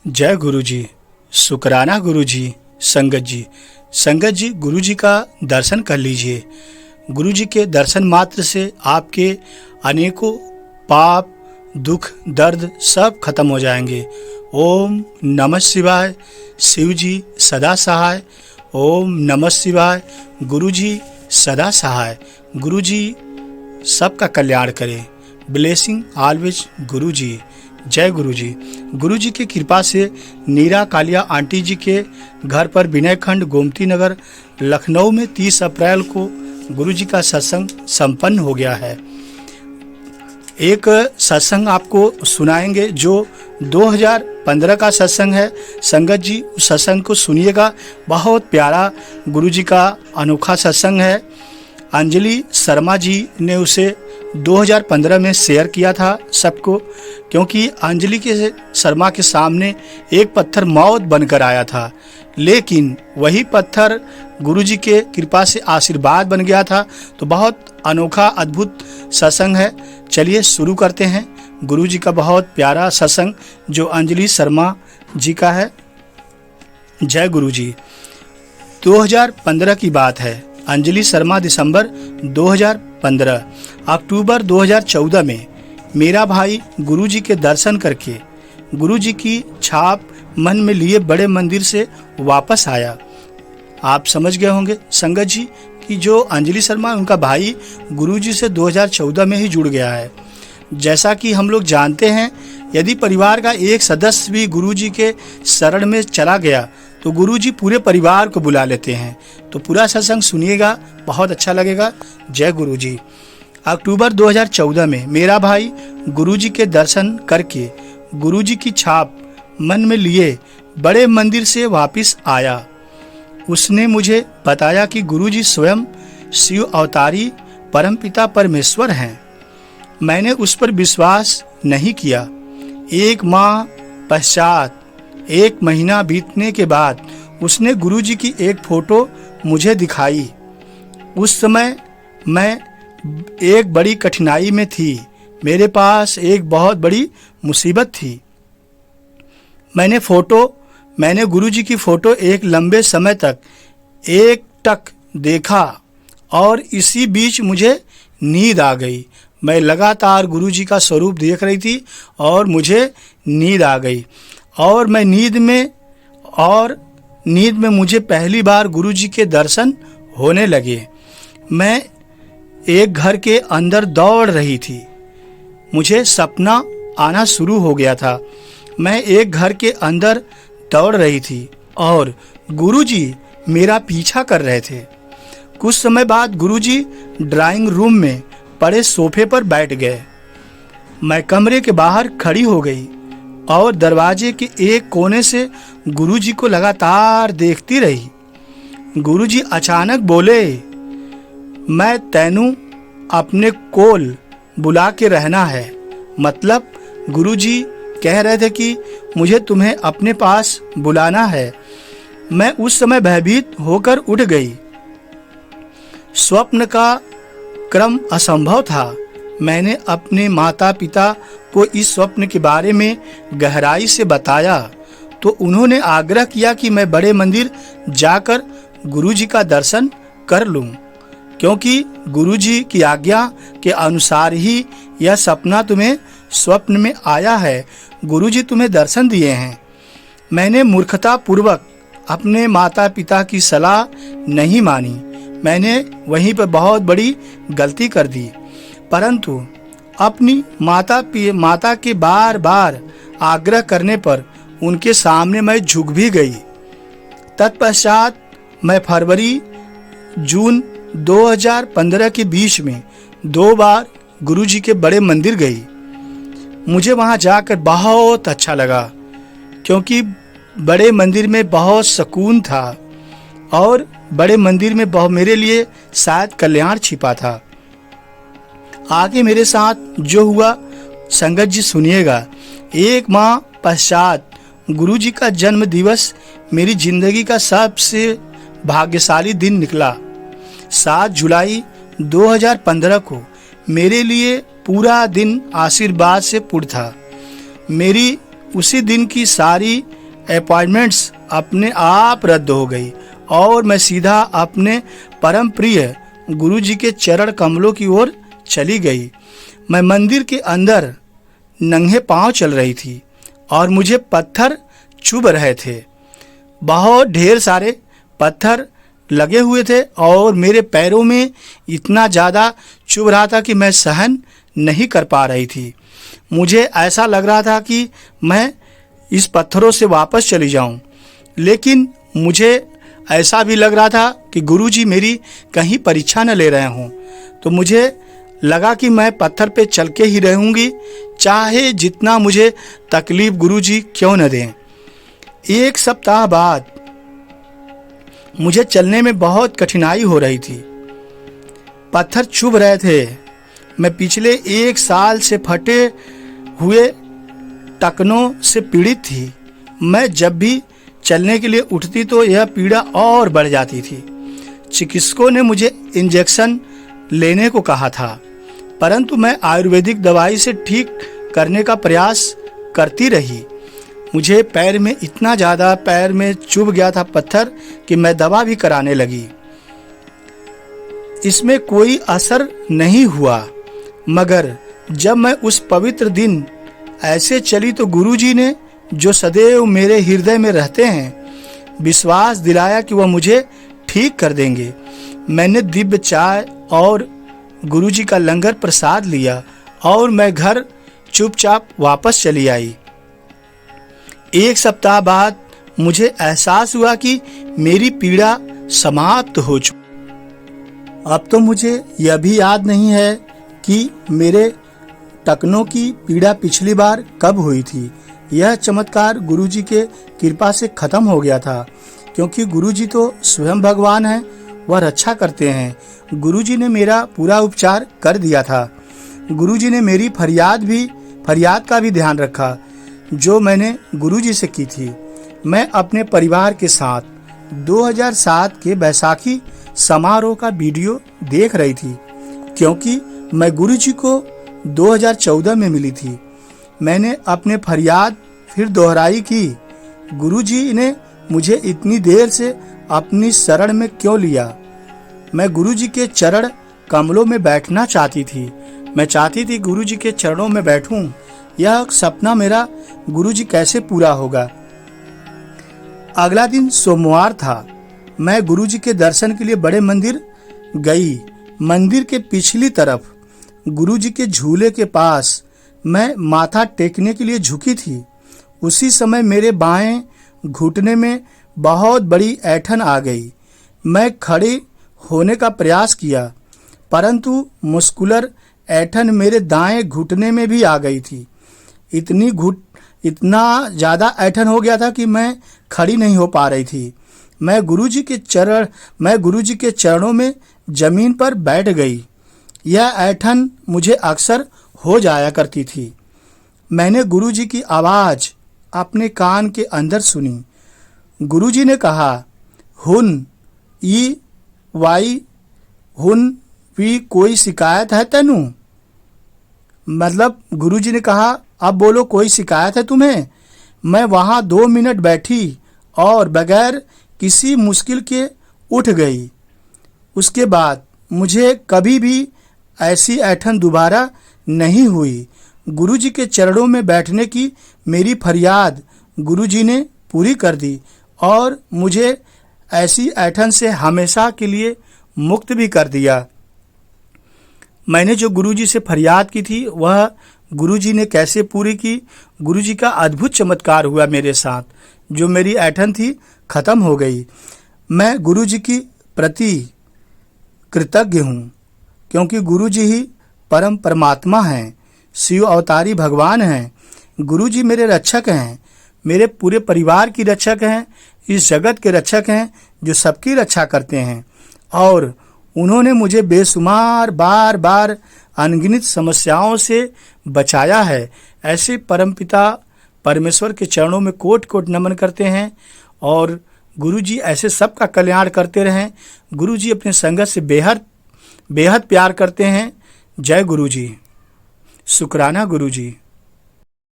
जय गुरु जी। शुक्राना गुरु जी। संगत जी गुरु जी का दर्शन कर लीजिए। गुरु जी के दर्शन मात्र से आपके अनेकों पाप दुख दर्द सब खत्म हो जाएंगे। ओम नमः शिवाय। शिव जी सदा सहाय। ओम नमः शिवाय। गुरु जी सदा सहाय। गुरु जी सबका कल्याण करें। ब्लेसिंग ऑलवेज गुरु जी। जय गुरु जी। गुरु जी की कृपा से नीरा कालिया आंटी जी के घर पर विनय खंड गोमती नगर लखनऊ में 30 अप्रैल को गुरु जी का सत्संग संपन्न हो गया है। एक सत्संग आपको सुनाएंगे जो 2015 का सत्संग है। संगत जी उस सत्संग को सुनिएगा। बहुत प्यारा गुरु जी का अनोखा सत्संग है। अंजलि शर्मा जी ने उसे 2015 में शेयर किया था सबको, क्योंकि अंजलि के शर्मा के सामने एक पत्थर मौत बनकर आया था, लेकिन वही पत्थर गुरुजी के कृपा से आशीर्वाद बन गया था। तो बहुत अनोखा अद्भुत सत्संग है। चलिए शुरू करते हैं। गुरुजी का बहुत प्यारा सत्संग जो अंजलि शर्मा जी का है। जय गुरु जी। 2015 की बात है। अंजलि शर्मा दिसंबर 2015। अक्टूबर 2014 में मेरा भाई गुरुजी के दर्शन करके गुरुजी की छाप मन में लिए बड़े मंदिर से वापस आया। आप समझ गए होंगे संगत जी कि जो अंजलि शर्मा उनका भाई गुरुजी से 2014 में ही जुड़ गया है। जैसा कि हम लोग जानते हैं, यदि परिवार का एक सदस्य भी गुरुजी के शरण में चला गया तो गुरुजी पूरे परिवार को बुला लेते हैं। तो पूरा सत्संग सुनिएगा, बहुत अच्छा लगेगा। जय गुरु जी। अक्टूबर 2014 में मेरा भाई गुरुजी के दर्शन करके गुरुजी की छाप मन में लिए बड़े मंदिर से वापस आया। उसने मुझे बताया कि गुरुजी स्वयं शिव अवतारी परमपिता परमेश्वर हैं। मैंने उस पर विश्वास नहीं किया। एक माह पश्चात, एक महीना बीतने के बाद उसने गुरुजी की एक फोटो मुझे दिखाई। उस समय मैं एक बड़ी कठिनाई में थी। मेरे पास एक बहुत बड़ी मुसीबत थी। मैंने गुरुजी की फोटो एक लंबे समय तक एक टक देखा और इसी बीच मुझे नींद आ गई। मैं लगातार गुरुजी का स्वरूप देख रही थी और मुझे नींद आ गई और नींद में मुझे पहली बार गुरुजी के दर्शन होने लगे। मैं एक घर के अंदर दौड़ रही थी। मुझे सपना आना शुरू हो गया था। मैं एक घर के अंदर दौड़ रही थी और गुरुजी मेरा पीछा कर रहे थे। कुछ समय बाद गुरुजी ड्राइंग रूम में पड़े सोफे पर बैठ गए। मैं कमरे के बाहर खड़ी हो गई और दरवाजे के एक कोने से गुरुजी को लगातार देखती रही। गुरुजी अचानक बोले, मैं तैनू अपने कोल बुला के रहना है। मतलब गुरुजी कह रहे थे कि मुझे तुम्हें अपने पास बुलाना है। मैं उस समय भयभीत होकर उठ गई। स्वप्न का क्रम असंभव था। मैंने अपने माता पिता को इस स्वप्न के बारे में गहराई से बताया तो उन्होंने आग्रह किया कि मैं बड़े मंदिर जाकर गुरुजी का दर्शन कर लूं, क्योंकि गुरुजी की आज्ञा के अनुसार ही यह सपना तुम्हें स्वप्न में आया है। गुरुजी तुम्हें दर्शन दिए हैं। मैंने मूर्खता पूर्वक अपने माता पिता की सलाह नहीं मानी। मैंने वहीं पर बहुत बड़ी गलती कर दी, परंतु अपनी माता के बार बार आग्रह करने पर उनके सामने मैं झुक भी गई। तत्पश्चात मैं फरवरी जून 2015 के बीच में 2 बार गुरुजी के बड़े मंदिर गई। मुझे वहां जाकर बहुत अच्छा लगा, क्योंकि बड़े मंदिर में बहुत सुकून था और बड़े मंदिर में मेरे लिए शायद कल्याण छिपा था। आगे मेरे साथ जो हुआ संगत जी सुनिएगा। एक माह पश्चात गुरुजी का जन्म दिवस मेरी जिंदगी का सबसे भाग्यशाली दिन निकला। 7 जुलाई 2015 को मेरे लिए पूरा दिन आशीर्वाद से पूर्ण था। मेरी उसी दिन की सारी अपॉइंटमेंट्स अपने आप रद्द हो गई और मैं सीधा अपने परम प्रिय गुरु जी के चरण कमलों की ओर चली गई। मैं मंदिर के अंदर नंगे पांव चल रही थी और मुझे पत्थर चुभ रहे थे। बहुत ढेर सारे पत्थर लगे हुए थे और मेरे पैरों में इतना ज़्यादा चुभ रहा था कि मैं सहन नहीं कर पा रही थी। मुझे ऐसा लग रहा था कि मैं इस पत्थरों से वापस चली जाऊं, लेकिन मुझे ऐसा भी लग रहा था कि गुरुजी मेरी कहीं परीक्षा न ले रहे हों। तो मुझे लगा कि मैं पत्थर पे चल के ही रहूंगी, चाहे जितना मुझे तकलीफ गुरुजी क्यों न दें। एक सप्ताह बाद मुझे चलने में बहुत कठिनाई हो रही थी। पत्थर चुभ रहे थे। मैं पिछले 1 साल से फटे हुए टखनों से पीड़ित थी। मैं जब भी चलने के लिए उठती तो यह पीड़ा और बढ़ जाती थी। चिकित्सकों ने मुझे इंजेक्शन लेने को कहा था, परंतु मैं आयुर्वेदिक दवाई से ठीक करने का प्रयास करती रही। मुझे पैर में इतना ज़्यादा पैर में चुभ गया था पत्थर कि मैं दवा भी कराने लगी। इसमें कोई असर नहीं हुआ, मगर जब मैं उस पवित्र दिन ऐसे चली तो गुरुजी ने, जो सदैव मेरे हृदय में रहते हैं, विश्वास दिलाया कि वह मुझे ठीक कर देंगे। मैंने दिव्य चाय और गुरुजी का लंगर प्रसाद लिया और मैं घर चुपचाप वापस चली आई। 1 सप्ताह बाद मुझे एहसास हुआ कि मेरी पीड़ा समाप्त हो चुकी। अब तो मुझे यह भी याद नहीं है कि मेरे टखनों की पीड़ा पिछली बार कब हुई थी। यह चमत्कार गुरुजी के कृपा से खत्म हो गया था, क्योंकि गुरुजी तो स्वयं भगवान हैं, वह रक्षा करते हैं। गुरुजी ने मेरा पूरा उपचार कर दिया था। गुरुजी ने मेरी फरियाद का भी ध्यान रखा जो मैंने गुरुजी से की थी। मैं अपने परिवार के साथ 2007 के बैसाखी समारोह का वीडियो देख रही थी, क्योंकि मैं गुरुजी को 2014 में मिली थी। मैंने अपने फरियाद फिर दोहराई कि गुरुजी ने मुझे इतनी देर से अपनी शरण में क्यों लिया। मैं गुरुजी के चरण कमलों में बैठना चाहती थी। मैं चाहती थी गुरुजी के चरणों में बैठूं। यह सपना मेरा गुरुजी कैसे पूरा होगा। अगला दिन सोमवार था। मैं गुरुजी के दर्शन के लिए बड़े मंदिर गई। मंदिर के पिछली तरफ गुरुजी के झूले के पास मैं माथा टेकने के लिए झुकी थी। उसी समय मेरे बाएं घुटने में बहुत बड़ी ऐंठन आ गई। मैं खड़े होने का प्रयास किया, परंतु मुस्कुलर ऐंठन मेरे दाएं घुटने में भी आ गई थी। इतना ज़्यादा ऐंठन हो गया था कि मैं खड़ी नहीं हो पा रही थी। मैं गुरुजी के चरणों में जमीन पर बैठ गई। यह ऐंठन मुझे अक्सर हो जाया करती थी। मैंने गुरुजी की आवाज़ अपने कान के अंदर सुनी। गुरुजी ने कहा, हुन ई वाई हुन भी कोई शिकायत है तेनू। मतलब गुरुजी ने कहा, अब बोलो कोई शिकायत है तुम्हें। मैं वहाँ 2 मिनट बैठी और बगैर किसी मुश्किल के उठ गई। उसके बाद मुझे कभी भी ऐसी ऐंठन दोबारा नहीं हुई। गुरुजी के चरणों में बैठने की मेरी फरियाद गुरुजी ने पूरी कर दी और मुझे ऐसी ऐंठन से हमेशा के लिए मुक्त भी कर दिया। मैंने जो गुरुजी से फरियाद की थी वह गुरुजी ने कैसे पूरी की। गुरुजी का अद्भुत चमत्कार हुआ मेरे साथ। जो मेरी ऐंठन थी खत्म हो गई। मैं गुरुजी की प्रति कृतज्ञ हूँ, क्योंकि गुरुजी ही परम परमात्मा हैं, शिव अवतारी भगवान हैं। गुरुजी मेरे रक्षक हैं, मेरे पूरे परिवार की रक्षक हैं, इस जगत के रक्षक हैं जो सबकी रक्षा करते हैं। और उन्होंने मुझे बेशुमार बार अनगिनत समस्याओं से बचाया है। ऐसे परमपिता परमेश्वर के चरणों में कोट कोट नमन करते हैं और गुरुजी ऐसे सबका कल्याण करते रहें। गुरुजी अपने संगत से बेहद प्यार करते हैं। जय गुरुजी। शुक्राना गुरुजी।